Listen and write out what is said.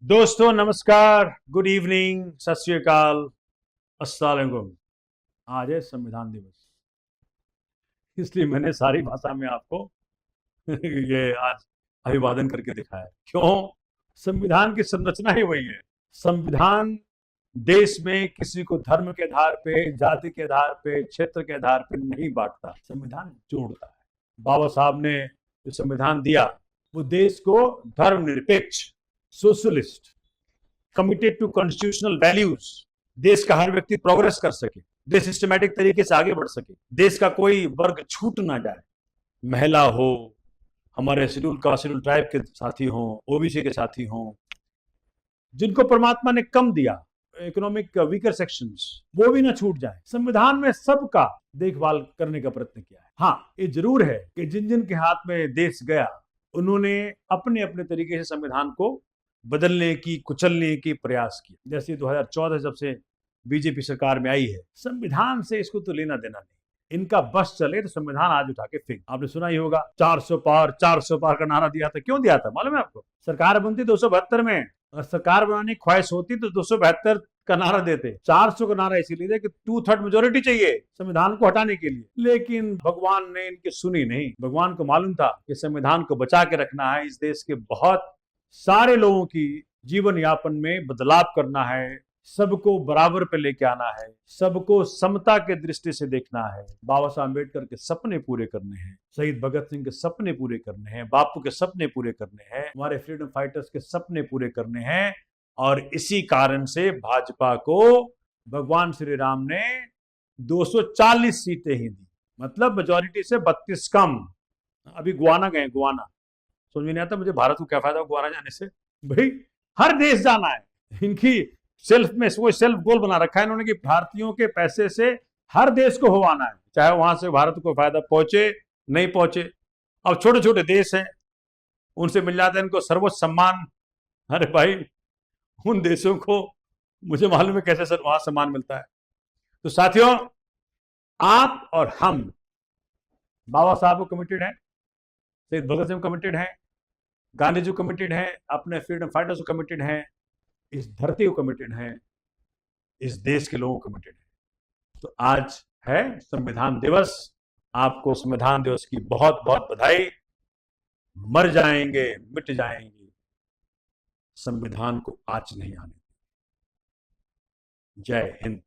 दोस्तों नमस्कार, good evening, सत श्री अकाल, अस्सलाम वालेकुम। आज है संविधान दिवस, इसलिए मैंने सारी भाषा में आपको ये आज अभिवादन करके दिखाया। क्यों? संविधान की संरचना ही वही है। संविधान देश में किसी को धर्म के आधार पे, जाति के आधार पे, क्षेत्र के आधार पे नहीं बांटता, संविधान जोड़ता है। बाबा साहब ने जो संविधान दिया वो देश को धर्मनिरपेक्ष, socialist, committed to constitutional values, देश का हर व्यक्ति प्रोग्रेस कर सके, देश सिस्टमैटिक तरीके से आगे बढ़ सके, देश का कोई वर्ग छूट ना जाए, महिला हो, हमारे शेड्यूल कास्ट शेड्यूल ट्राइब के साथी हों, ओबीसी के साथी हों, जिनको परमात्मा ने कम दिया, इकोनॉमिक वीकर सेक्शंस, वो भी ना छूट जाए। संविधान में सबका देखभाल करने का प्रयत्न किया है। हाँ, ये जरूर है कि जिन जिन के हाथ में देश गया उन्होंने अपने अपने तरीके से संविधान को बदलने की, कुचलने की प्रयास किया। जैसे 2014 जब से बीजेपी सरकार में आई है, संविधान से इसको तो लेना देना नहीं, इनका बस चले तो संविधान आज उठा के फेंक। आपने सुना ही होगा 400 पार 400 पार का नारा दिया था। क्यों दिया था मालूम है आपको? सरकार बनती 272 में, और सरकार बनाने की ख्वाहिश होती तो 272 का नारा देते। 400 का नारा इसीलिए दे कि 2/3 मेजोरिटी चाहिए संविधान को हटाने के लिए। लेकिन भगवान ने इनकी सुनी नहीं। भगवान को मालूम था कि संविधान को बचा के रखना है, इस देश के बहुत सारे लोगों की जीवन यापन में बदलाव करना है, सबको बराबर पे लेके आना है, सबको समता के दृष्टि से देखना है। बाबा साहब अम्बेडकर के सपने पूरे करने हैं, शहीद भगत सिंह के सपने पूरे करने हैं, बापू के सपने पूरे करने हैं, हमारे फ्रीडम फाइटर्स के सपने पूरे करने हैं। और इसी कारण से भाजपा को भगवान श्री राम ने 240 सीटें ही दी, मतलब मेजोरिटी से 32 कम। अभी गुआना गए, गुआना समझ में नहीं आता मुझे, भारत को क्या फायदा गुआना जाने से? भाई हर देश जाना है। इनकी सेल्फ में वो सेल्फ गोल बना रखा है इन्होंने कि भारतीयों के पैसे से हर देश को हो आना है, चाहे वहां से भारत को फायदा पहुंचे नहीं पहुंचे। अब छोटे छोटे देश हैं, उनसे मिल जाता है इनको सर्वोच्च सम्मान। अरे भाई, उन देशों को मुझे मालूम है कैसे सर वहां सम्मान मिलता है। तो साथियों, आप और हम बाबा साहब को कमिटेड हैं, शहीद भगत सिंह कमिटेड हैं, गांधी जी कमिटेड हैं, अपने फ्रीडम फाइटर्स को कमिटेड हैं, इस धरती को कमिटेड हैं, इस देश के लोगों को कमिटेड है। तो आज है संविधान दिवस। आपको संविधान दिवस की बहुत बहुत बधाई। मर जाएंगे, मिट जाएंगे, संविधान को आँच नहीं आने। जय हिंद।